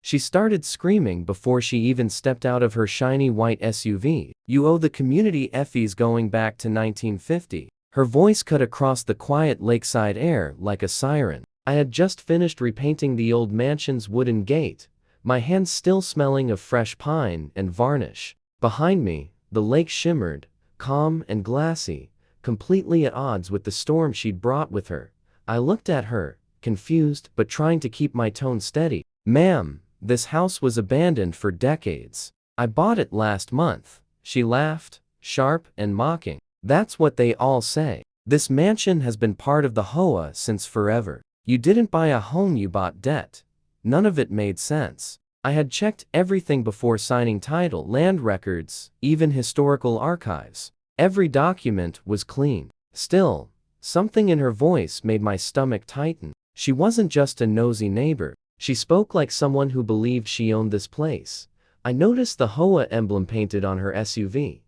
She started screaming before she even stepped out of her shiny white SUV. "You owe the community fees going back to 1950. Her voice cut across the quiet lakeside air like a siren. I had just finished repainting the old mansion's wooden gate, my hands still smelling of fresh pine and varnish. Behind me, the lake shimmered, calm and glassy, completely at odds with the storm she'd brought with her. I looked at her, confused but trying to keep my tone steady. "Ma'am, this house was abandoned for decades. I bought it last month." She laughed, sharp and mocking. "That's what they all say. This mansion has been part of the HOA since forever. You didn't buy a home, you bought debt." None of it made sense. I had checked everything before signing title, land records, even historical archives. Every document was clean. Still, something in her voice made my stomach tighten. She wasn't just a nosy neighbor. She spoke like someone who believed she owned this place. I noticed the HOA emblem painted on her SUV,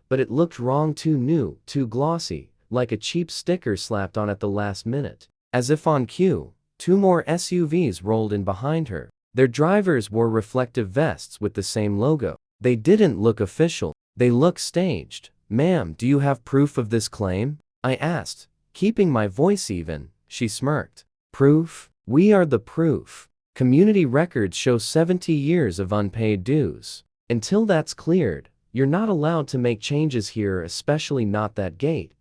but it looked wrong, too new, too glossy, like a cheap sticker slapped on at the last minute. As if on cue, 2 more SUVs rolled in behind her. Their drivers wore reflective vests with the same logo. They didn't look official. They looked staged. "Ma'am, do you have proof of this claim?" I asked, keeping my voice even. She smirked. "Proof? We are the proof. Community records show 70 years of unpaid dues. Until that's cleared, you're not allowed to make changes here, especially not that gate."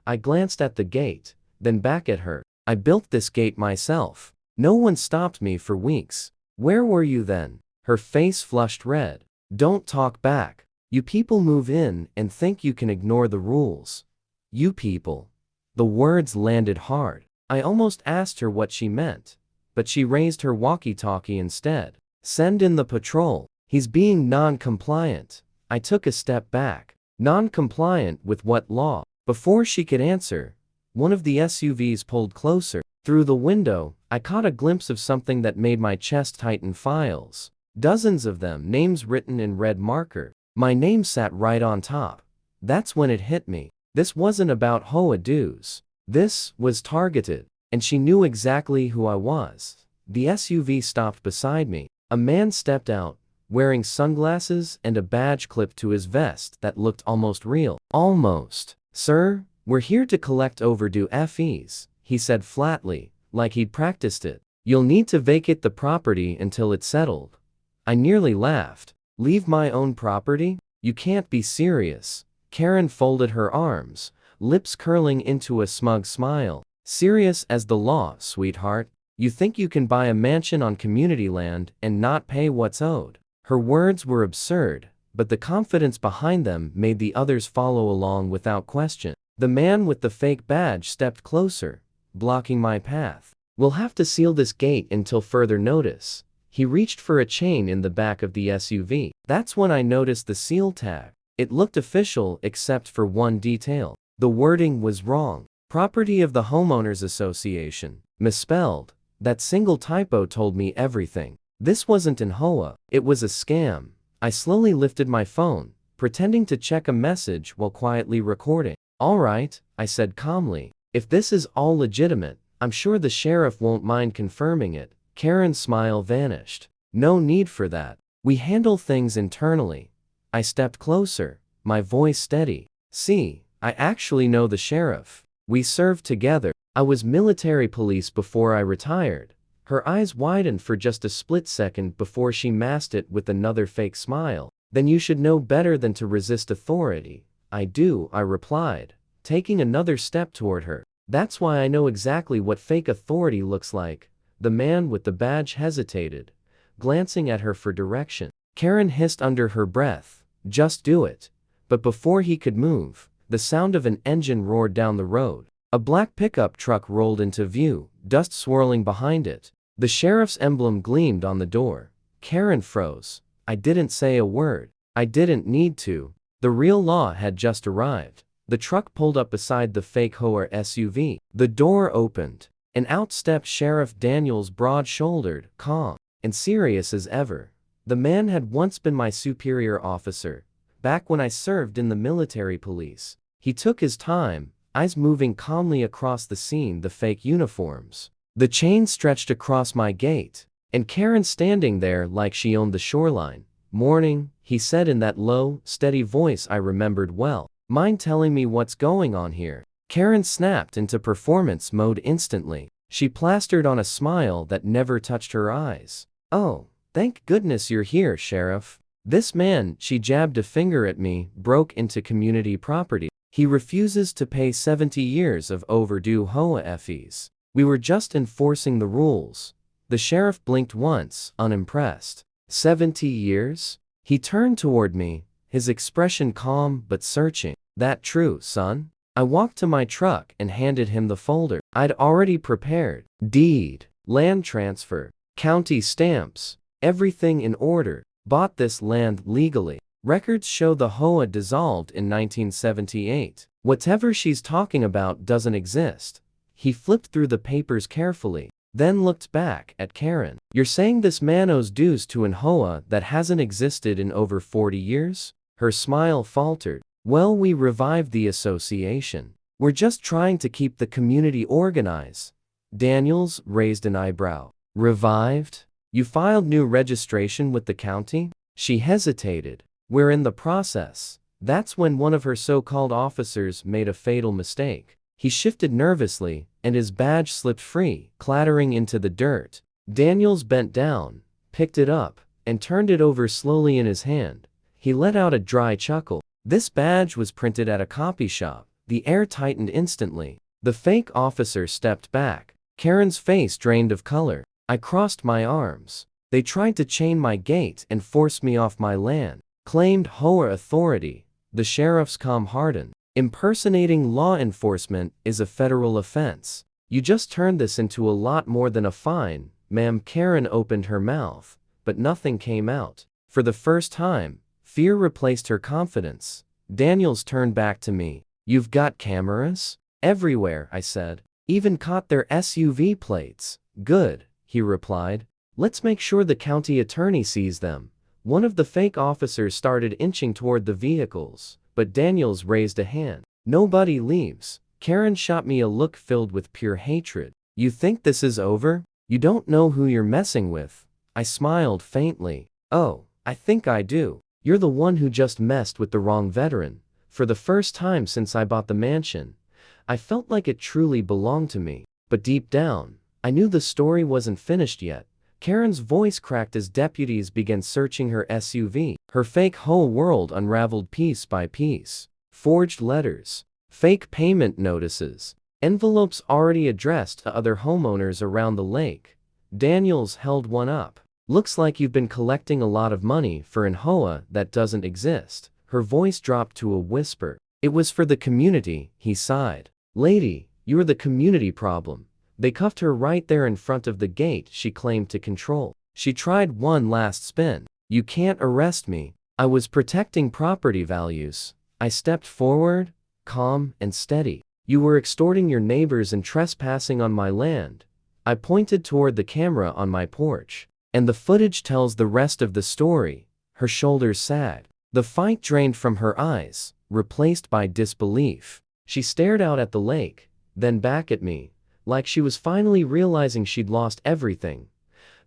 I glanced at the gate, then back at her. "I built this gate myself. No one stopped me for weeks." "Where were you then?" Her face flushed red. "Don't talk back. You people move in and think you can ignore the rules." "You people." The words landed hard. I almost asked her what she meant, but she raised her walkie-talkie instead. "Send in the patrol. He's being non-compliant." I took a step back. Non-compliant with what law? Before she could answer, one of the SUVs pulled closer. Through the window, I caught a glimpse of something that made my chest tighten. Files. Dozens of them, names written in red marker. My name sat right on top. That's when it hit me. This wasn't about HOA dues. This was targeted. And she knew exactly who I was. The SUV stopped beside me. A man stepped out, wearing sunglasses and a badge clipped to his vest that looked almost real. "Almost. Sir, we're here to collect overdue fees," he said flatly, like he'd practiced it. "You'll need to vacate the property until it's settled." I nearly laughed. "Leave my own property? You can't be serious." Karen folded her arms, lips curling into a smug smile. "Serious as the law, sweetheart. You think you can buy a mansion on community land and not pay what's owed?" Her words were absurd, but the confidence behind them made the others follow along without question. The man with the fake badge stepped closer, blocking my path. "We'll have to seal this gate until further notice." He reached for a chain in the back of the SUV. That's when I noticed the seal tag. It looked official except for one detail. The wording was wrong. "Property of the Homeowners Association." Misspelled. That single typo told me everything. This wasn't an HOA. It was a scam. I slowly lifted my phone, pretending to check a message while quietly recording. "All right," I said calmly. "If this is all legitimate, I'm sure the sheriff won't mind confirming it." Karen's smile vanished. "No need for that. We handle things internally." I stepped closer, my voice steady. "See, I actually know the sheriff. We served together. I was military police before I retired." Her eyes widened for just a split second before she masked it with another fake smile. "Then you should know better than to resist authority." "I do," I replied, taking another step toward her. "That's why I know exactly what fake authority looks like." The man with the badge hesitated, glancing at her for direction. Karen hissed under her breath, "Just do it." But before he could move, the sound of an engine roared down the road. A black pickup truck rolled into view, dust swirling behind it. The sheriff's emblem gleamed on the door. Karen froze. I didn't say a word. I didn't need to. The real law had just arrived. The truck pulled up beside the fake HOA SUV. The door opened, and out stepped Sheriff Daniels, broad-shouldered, calm, and serious as ever. The man had once been my superior officer, back when I served in the military police. He took his time, eyes moving calmly across the scene, the fake uniforms. The chain stretched across my gate, And Karen standing there like she owned the shoreline. "Morning," he said in that low, steady voice I remembered well. "Mind telling me what's going on here?" Karen snapped into performance mode instantly. She plastered on a smile that never touched her eyes. "Oh, thank goodness you're here, Sheriff. This man," she jabbed a finger at me, "broke into community property. He refuses to pay 70 years of overdue HOA fees. We were just enforcing the rules." The sheriff blinked once, unimpressed. 70 years? He turned toward me, his expression calm but searching. "That true, son?" I walked to my truck and handed him the folder. I'd already prepared. Deed, land transfer, county stamps, everything in order. Bought this land legally. Records show the HOA dissolved in 1978. Whatever she's talking about doesn't exist. He flipped through the papers carefully, then looked back at Karen. "You're saying this man owes dues to an HOA that hasn't existed in over 40 years? Her smile faltered. "Well, we revived the association. We're just trying to keep the community organized." Daniels raised an eyebrow. "Revived? You filed new registration with the county?" She hesitated. "We're in the process." That's when one of her so-called officers made a fatal mistake. He shifted nervously, and his badge slipped free, clattering into the dirt. Daniels bent down, picked it up, and turned it over slowly in his hand. He let out a dry chuckle. "This badge was printed at a copy shop." The air tightened instantly. The fake officer stepped back. Karen's face drained of color. I crossed my arms. "They tried to chain my gate and force me off my land." Claimed HOA authority. The sheriff's calm hardened. "Impersonating law enforcement is a federal offense. You just turned this into a lot more than a fine, ma'am." Karen opened her mouth, but nothing came out. For the first time, fear replaced her confidence. Daniels turned back to me. "You've got cameras?" "Everywhere," I said. "Even caught their SUV plates." "Good," he replied. "Let's make sure the county attorney sees them." One of the fake officers started inching toward the vehicles, but Daniels raised a hand. "Nobody leaves." Karen shot me a look filled with pure hatred. "You think this is over? You don't know who you're messing with." I smiled faintly. "Oh, I think I do. You're the one who just messed with the wrong veteran." For the first time since I bought the mansion, I felt like it truly belonged to me. But deep down, I knew the story wasn't finished yet. Karen's voice cracked as deputies began searching her SUV. Her fake whole world unraveled piece by piece. Forged letters, fake payment notices, envelopes already addressed to other homeowners around the lake. Daniels held one up. "Looks like you've been collecting a lot of money for an HOA that doesn't exist." Her voice dropped to a whisper. "It was for the community," he sighed. "Lady, you're the community problem." They cuffed her right there in front of the gate she claimed to control. She tried one last spin. "You can't arrest me. I was protecting property values." I stepped forward, calm and steady. "You were extorting your neighbors and trespassing on my land." I pointed toward the camera on my porch. "And the footage tells the rest of the story." Her shoulders sagged. The fight drained from her eyes, replaced by disbelief. She stared out at the lake, then back at me, like she was finally realizing she'd lost everything.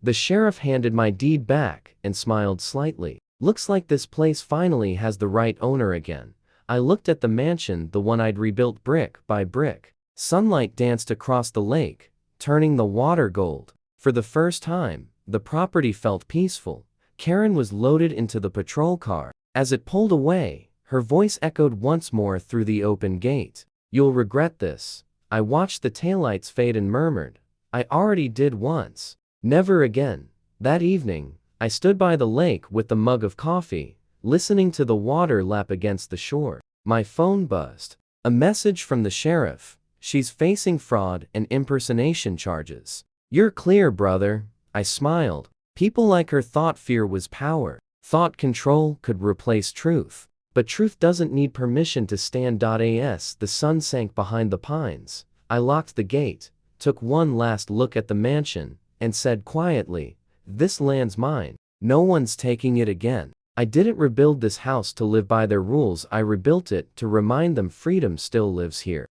The sheriff handed my deed back and smiled slightly. "Looks like this place finally has the right owner again." I looked at the mansion, the one I'd rebuilt brick by brick. Sunlight danced across the lake, turning the water gold. For the first time, the property felt peaceful. Karen was loaded into the patrol car. As it pulled away, her voice echoed once more through the open gate. "You'll regret this." I watched the taillights fade and murmured, "I already did once. Never again." That evening, I stood by the lake with a mug of coffee, listening to the water lap against the shore. My phone buzzed. A message from the sheriff. "She's facing fraud and impersonation charges." "You're clear, brother." I smiled. People like her thought fear was power. Thought control could replace truth. But truth doesn't need permission to stand. As the sun sank behind the pines, I locked the gate, took one last look at the mansion, and said quietly, "This land's mine. No one's taking it again." I didn't rebuild this house to live by their rules. I rebuilt it to remind them freedom still lives here.